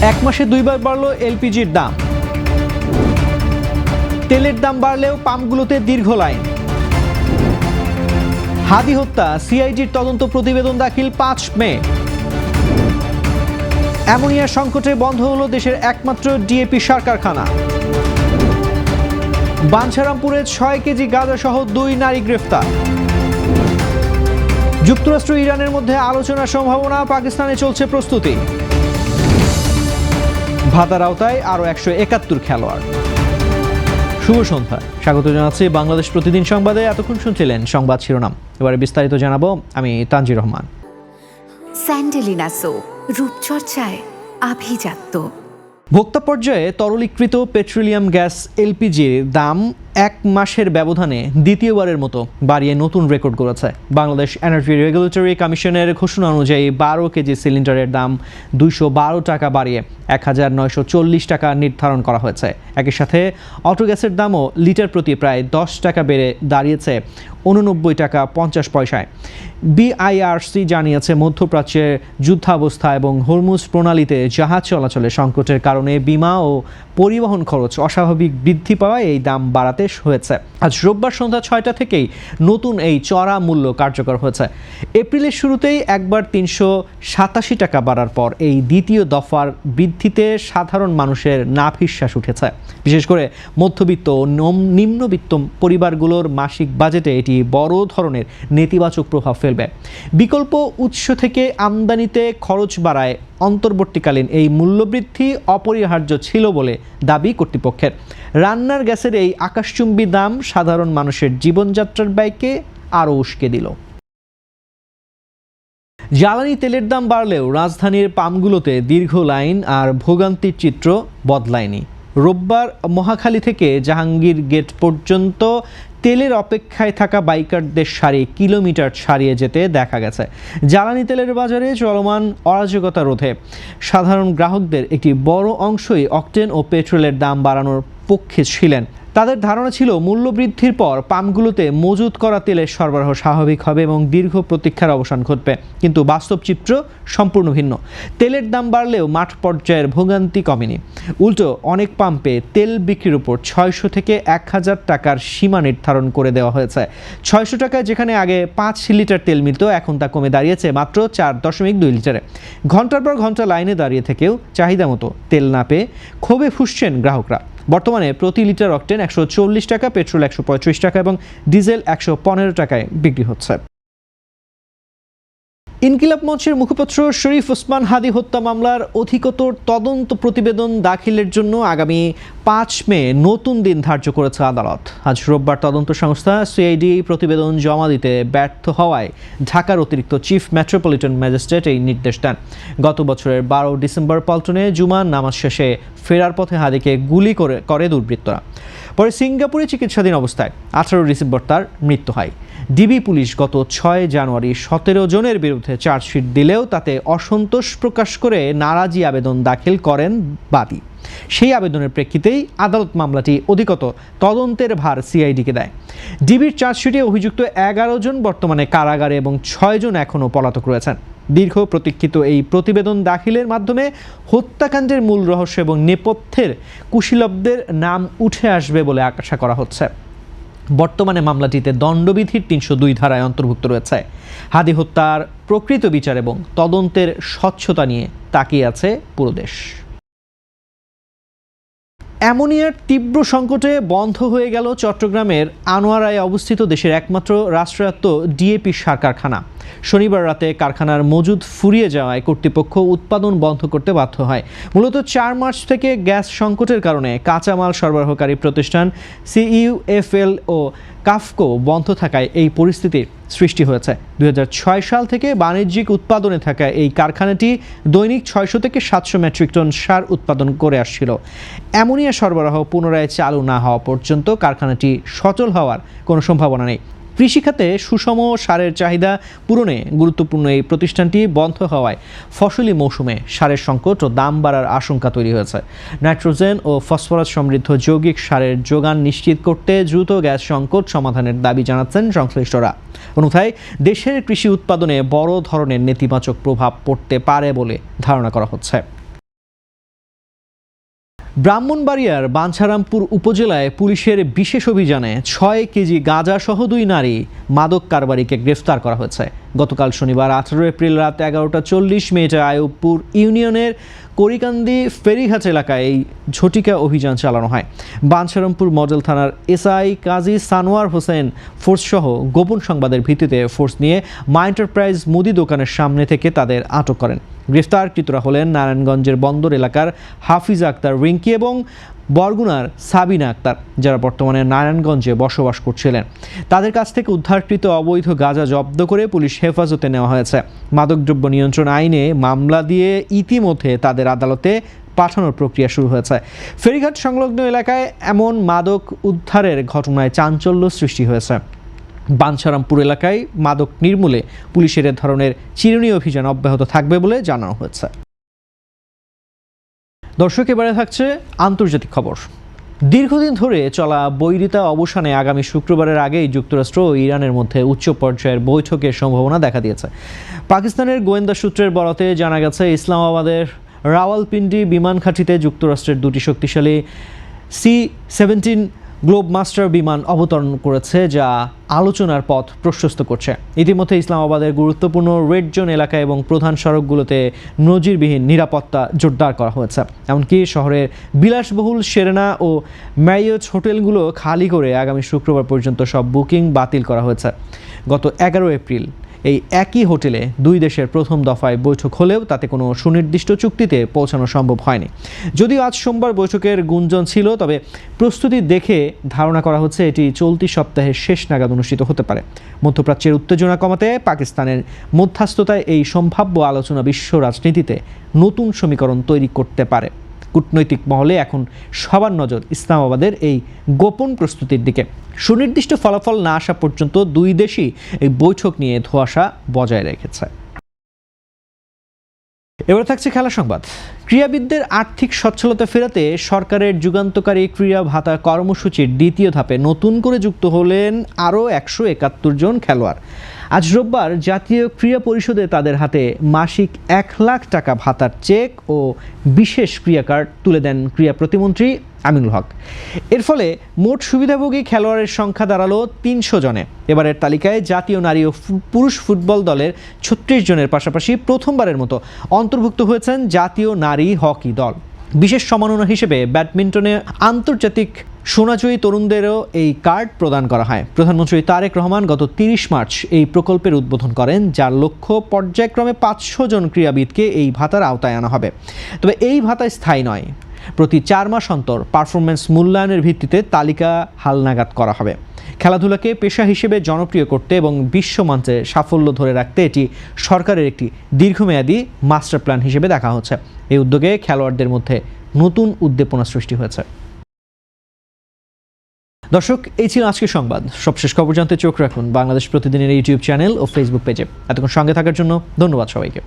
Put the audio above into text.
এক মাসে 2 বার বাড়ল এলপিজির দাম। তেলের দাম বাড়লেও পাম্পগুলোতে দীর্ঘ লাইন। হাদি হত্যা, সিআইডির তদন্ত প্রতিবেদন দাখিল 5 মে। অ্যামোনিয়া সংকটে বন্ধ হলো দেশের একমাত্র ডিএপি সার কারখানা। বাঞ্ছারামপুরে 6 কেজি গাঁজা সহ 2 নারী গ্রেফতার। যুক্তরাষ্ট্র ইরানের মধ্যে আলোচনার সম্ভাবনা, পাকিস্তানে চলছে প্রস্তুতি। ভাতার আওতায় আরও 171 খেলোয়াড়। শুভ সন্ধ্যা, স্বাগত জানাচ্ছি বাংলাদেশ প্রতিদিন সংবাদে। এতক্ষণ শুনছিলেন সংবাদ শিরোনাম, এবারে বিস্তারিত জানাবো আমি তানজির রহমান। স্যান্ডেলিনা সো, রূপচর্চায় আভিজাত্য। ভোক্তা পর্যায়ে তরলীকৃত পেট্রোলিয়াম গ্যাস এলপিজির দাম 1 মাসের ব্যবধানে দ্বিতীয়বারের মতো বাড়িয়ে নতুন রেকর্ড করেছে। বাংলাদেশ এনার্জি রেগুলেটরি কমিশনের ঘোষণা অনুযায়ী 12 কেজি সিলিন্ডারের দাম 212 টাকা বাড়িয়ে 1940 টাকা নির্ধারণ করা হয়েছে। একই সাথে অটো গ্যাসের দামও লিটার প্রতি প্রায় 10 টাকা বেড়ে দাঁড়িয়েছে 89 টাকা 50 পয়সায়। বিআইআরসি জানিয়েছে, মধ্যপ্রাচ্যের যুদ্ধাবস্থা এবং হরমুজ প্রণালীতে জাহাজ চলাচলের সংকটের কারণে বিমা ও পরিবহন খরচ অস্বাভাবিক বৃদ্ধি পাওয়ায় এই দাম বাড়াতে হয়েছে। আজ রোববার সন্ধ্যা 6টা থেকেই নতুন এই চড়া মূল্য কার্যকর হয়েছে। এপ্রিলের শুরুতেই একবার 387 টাকা বাড়ার পর এই দ্বিতীয় দফার বৃদ্ধিতে সাধারণ মানুষের নাভিশ্বাস উঠেছে। বিশেষ করে মধ্যবিত্ত ও নিম্নবিত্ত পরিবারগুলোর মাসিক বাজেটে এটি বড় ধরনের নেতিবাচক প্রভাব ফেলবে। বিকল্প উৎস থেকে আমদানিতে খরচ বাড়ায় অন্তর্বর্তীকালীন এই মূল্যবৃদ্ধি অপরিহার্য ছিল বলে দাবি কর্তৃপক্ষের। রান্নার গ্যাসের এই আকাশচুম্বী দাম সাধারণ মানুষের জীবনযাত্রার ব্যয়কে আরও উস্কে দিল। জ্বালানি তেলের দাম বাড়লেও রাজধানীর পাম্পগুলোতে দীর্ঘ লাইন আর ভোগান্তির চিত্র বদলায়নি। রোববার মহাখালী থেকে জাহাঙ্গীর গেট পর্যন্ত তেলের অপেক্ষায় থাকা বাইকারদের সারি কিলোমিটার ছাড়িয়ে যেতে দেখা গেছে। জ্বালানি তেলের বাজারে চলমান অরাজকতা রোধে সাধারণ গ্রাহকদের একটি বড় অংশই অকটেন ও পেট্রোলের দাম বাড়ানোর পক্ষে ছিলেন। তাদের ধারণা ছিল মূল্যবৃদ্ধির পর পাম্পগুলোতে মজুত করা তেলের সরবরাহ স্বাভাবিক হবে এবং দীর্ঘ প্রতীক্ষার অবসান ঘটবে। কিন্তু বাস্তব চিত্র সম্পূর্ণ ভিন্ন। তেলের দাম বাড়লেও মাঠ পর্যায়ের ভোগান্তি কমেনি। উল্টো অনেক পাম্পে তেল বিক্রির উপর 600 থেকে 1000 টাকার সীমা নির্ধারণ করে দেওয়া হয়েছে। 600 টাকায় যেখানে আগে 5 লিটার তেল মিলত, এখন তা কমে দাঁড়িয়েছে মাত্র 4.2 লিটারে। ঘন্টার পর ঘন্টা লাইনে দাঁড়িয়ে থেকেও চাহিদা মতো তেল না পেয়ে ক্ষোভে ফুঁসছেন গ্রাহকরা। বর্তমানে প্রতি লিটার অকটেন 140 টাকা, পেট্রোল 135 টাকা এবং ডিজেল 115 টাকায় বিক্রি হচ্ছে। ইনকিলাব মঞ্চের মুখপাত্র শরীফ ওসমান হাদি হত্যা মামলার অধিকতর তদন্ত প্রতিবেদন দাখিলের জন্য আগামী 5 মে নতুন দিন ধার্য করেছে আদালত। আজ রোববার তদন্ত সংস্থা সিআইডি প্রতিবেদন জমা দিতে ব্যর্থ হওয়ায় ঢাকার অতিরিক্ত চিফ মেট্রোপলিটন ম্যাজিস্ট্রেট এই নির্দেশ দেন। গত বছরের 12 ডিসেম্বর পল্টনে জুমার নামাজ শেষে ফেরার পথে হাদিকে গুলি করে দুর্বৃত্তরা। পরে সিঙ্গাপুরে চিকিৎসাধীন অবস্থায় 18 ডিসেম্বর তার মৃত্যু হয়। ডিবি পুলিশ গত 6 জানুয়ারি 17 জনের বিরুদ্ধে চার্জশিট দিলেও তাতে অসন্তোষ প্রকাশ করে নারাজি আবেদন দাখিল করেন বাদী। সেই আবেদনের প্রেক্ষিতেই আদালত মামলাটি অধিকতর তদন্তের ভার সিআইডিকে দেয়। ডিবির চার্জশিটে অভিযুক্ত 11 জন বর্তমানে কারাগারে এবং 6 জন এখনও পলাতক রয়েছেন। দীর্ঘ প্রতীক্ষিত এই প্রতিবেদন দাখিলের মাধ্যমে হত্যাকাণ্ডের মূল রহস্য এবং নেপথ্যের কুশীলবদের নাম উঠে আসবে বলে আশা করা হচ্ছে। বর্তমানে মামলাটিতে দণ্ডবিধির 302 ধারায় অন্তর্ভুক্ত রয়েছে। হাদি হত্যার প্রকৃত বিচার এবং তদন্তের স্বচ্ছতা নিয়ে তাকিয়ে আছে পুরো দেশ। অ্যামোনিয়ার তীব্র সংকটে বন্ধ হয়ে গেল চট্টগ্রামের আনোয়ারায় অবস্থিত দেশের একমাত্র রাষ্ট্রায়ত্ত ডিএপি সার কারখানা। শনিবার রাতে কারখানার মজুদ ফুরিয়ে যাওয়ায় কর্তৃপক্ষ উৎপাদন বন্ধ করতে বাধ্য হয়। মূলত 4 মার্চ থেকে গ্যাস সংকটের কারণে কাঁচামাল সরবরাহকারী প্রতিষ্ঠান সিইউএফএল ও কাফকো বন্ধ থাকায় এই পরিস্থিতির সৃষ্টি হয়েছে। 2006 সাল থেকে বাণিজ্যিক উৎপাদনে থাকা এই কারখানাটি দৈনিক 600 থেকে 700 মেট্রিক টন সার উৎপাদন করে আসছিল। অ্যামোনিয়া সরবরাহ পুনরায় চালু না হওয়া পর্যন্ত কারখানাটি সচল হওয়ার কোনো সম্ভাবনা নেই। কৃষিখাতে সুষম সারের চাহিদা পূরণে গুরুত্বপূর্ণ এই প্রতিষ্ঠানটি বন্ধ হওয়ায় ফসলি মৌসুমে সারের সংকট ও দাম বাড়ার আশঙ্কা তৈরি হয়েছে। নাইট্রোজেন ও ফসফরাস সমৃদ্ধ যৌগিক সারের যোগান নিশ্চিত করতে দ্রুত গ্যাস সংকট সমাধানের দাবি জানাচ্ছেন সংশ্লিষ্টরা। অন্যথায় দেশের কৃষি উৎপাদনে বড় ধরনের নেতিবাচক প্রভাব পড়তে পারে বলে ধারণা করা হচ্ছে। ব্রাহ্মণবাড়িয়ার বাঞ্ছারামপুর উপজেলায় পুলিশের বিশেষ অভিযানে 6 কেজি গাঁজা সহ 2 নারী মাদক কারবারিকে গ্রেফতার করা হয়েছে। গতকাল শনিবার 18 এপ্রিল রাত 11:40 মিনিটে আইয়ুবপুর ইউনিয়নের করিকান্দি ফেরিঘাট এলাকায় এই ঝটিকা অভিযান চালানো হয়। বাঞ্ছারামপুর মডেল থানার এসআই কাজী সানোয়ার হোসেন ফোর্সসহ গোপন সংবাদের ভিত্তিতে ফোর্স নিয়ে মা এন্টারপ্রাইজ মুদি দোকানের সামনে থেকে তাদের আটক করেন। গ্রেফতারকৃতরা হলেন নারায়ণগঞ্জের বন্দর এলাকার হাফিজা আক্তার রিঙ্কি এবং বরগুনার সাবিনা আক্তার, যারা বর্তমানে নারায়ণগঞ্জে বসবাস করছিলেন। তাদের কাছ থেকে উদ্ধারকৃত অবৈধ গাঁজা জব্দ করে পুলিশ হেফাজতে নেওয়া হয়েছে। মাদকদ্রব্য নিয়ন্ত্রণ আইনে মামলা দিয়ে ইতিমধ্যে তাদের আদালতে পাঠানোর প্রক্রিয়া শুরু হয়েছে। ফেরিঘাট সংলগ্ন এলাকায় এমন মাদক উদ্ধারের ঘটনায় চাঞ্চল্য সৃষ্টি হয়েছে। বাঞ্ছারামপুর এলাকায় মাদক নির্মূলে পুলিশের এ ধরনের চিরুনি অভিযান অব্যাহত থাকবে বলে জানানো হয়েছে। দর্শক, এবারে থাকছে আন্তর্জাতিক খবর। দীর্ঘদিন ধরে চলা বৈরিতা অবসানে আগামী শুক্রবারের আগেই যুক্তরাষ্ট্র ও ইরানের মধ্যে উচ্চ পর্যায়ের বৈঠকের সম্ভাবনা দেখা দিয়েছে। পাকিস্তানের গোয়েন্দা সূত্রের বরাতে জানা গেছে, ইসলামাবাদের রাওয়ালপিন্ডি বিমান ঘাঁটিতে যুক্তরাষ্ট্রের 2টি শক্তিশালী C-17 গ্লোবমাস্টার বিমান অবতরণ করেছে, যা আলোচনার পথ প্রশস্ত করছে। ইতিমধ্যে ইসলামাবাদের গুরুত্বপূর্ণ রেড জোন এলাকা এবং প্রধান সড়কগুলোতে নজিরবিহীন নিরাপত্তা জোরদার করা হয়েছে। এমনকি শহরের বিলাসবহুল সেরেনা ও ম্যারিয়ট হোটেলগুলো খালি করে আগামী শুক্রবার পর্যন্ত সব বুকিং বাতিল করা হয়েছে। গত 11 এপ্রিল এই একই হোটেলে 2 দেশের প্রথম দফায় বৈঠক হলেও তাতে কোনো সুনির্দিষ্ট চুক্তিতে পৌঁছানো সম্ভব হয়নি। যদিও আজ সোমবার বৈঠকের গুঞ্জন ছিল, তবে প্রস্তুতি দেখে ধারণা করা হচ্ছে এটি চলতি সপ্তাহের শেষ নাগাদ অনুষ্ঠিত হতে পারে। মধ্যপ্রাচ্যের উত্তেজনা কমাতে পাকিস্তানের মধ্যস্থতায় এই সম্ভাব্য আলোচনা বিশ্ব রাজনীতিতে নতুন সমীকরণ তৈরি করতে পারে। কূটনৈতিক মহলে এখন সবার নজর ইসলামাবাদের এই গোপন প্রস্তুতির দিকে। সুনির্দিষ্ট ফলাফল না আসা পর্যন্ত 2 দেশই এই বৈঠক নিয়ে ধোঁয়াশা বজায় রেখেছে। এবার থাকছে খেলা সংবাদ। ক্রীড়াবিদদের আর্থিক সচ্ছলতা ফেরাতে সরকারের যুগান্তকারী ক্রীড়া ভাতা কর্মসূচির 2য় ধাপে নতুন করে যুক্ত হলেন আরও 171 জন খেলোয়াড়। আজ রোববার জাতীয় ক্রীড়া পরিষদে তাদের হাতে মাসিক 1 লাখ টাকা ভাতার চেক ও বিশেষ ক্রীড়া কার্ড তুলে দেন ক্রীড়া প্রতিমন্ত্রী আমিনুল হক। এর ফলে মোট সুবিধাভোগী খেলোয়াড়ের সংখ্যা দাঁড়ালো 300 জনে। এবারের তালিকায় জাতীয় নারী ও পুরুষ ফুটবল দলের 36 জনের পাশাপাশি প্রথমবারের মতো অন্তর্ভুক্ত হয়েছেন জাতীয় নারী হকি দল। বিশেষ সম্মাননা হিসেবে ব্যাডমিন্টনে আন্তর্জাতিক সোনাজয়ী তরুণদেরও এই কার্ড প্রদান করা হয়। প্রধানমন্ত্রী তারেক রহমান গত 30 মার্চ এই প্রকল্পের উদ্বোধন করেন, যার লক্ষ্য পর্যায়ক্রমে 500 জন ক্রীড়াবিদকে এই ভাতার আওতায় আনা হবে। তবে এই ভাতা স্থায়ী নয়, প্রতি 4 মাস অন্তর পারফরমেন্স মূল্যায়নের ভিত্তিতে তালিকা হালনাগাদ করা হবে। খেলাধুলাকে পেশা হিসেবে জনপ্রিয় করতে এবং বিশ্বমঞ্চে সাফল্য ধরে রাখতে এটি সরকারের একটি দীর্ঘমেয়াদী মাস্টার প্ল্যান হিসেবে দেখা হচ্ছে। এই উদ্যোগে খেলোয়াড়দের মধ্যে নতুন উদ্দীপনা সৃষ্টি হয়েছে। দর্শক, এই ছিল আজকের সংবাদ। সবশেষ খবর জানতে চোখ রাখুন বাংলাদেশ প্রতিদিনের ইউটিউব চ্যানেল ও ফেসবুক পেজে। এতক্ষণ সঙ্গে থাকার জন্য ধন্যবাদ সবাইকে।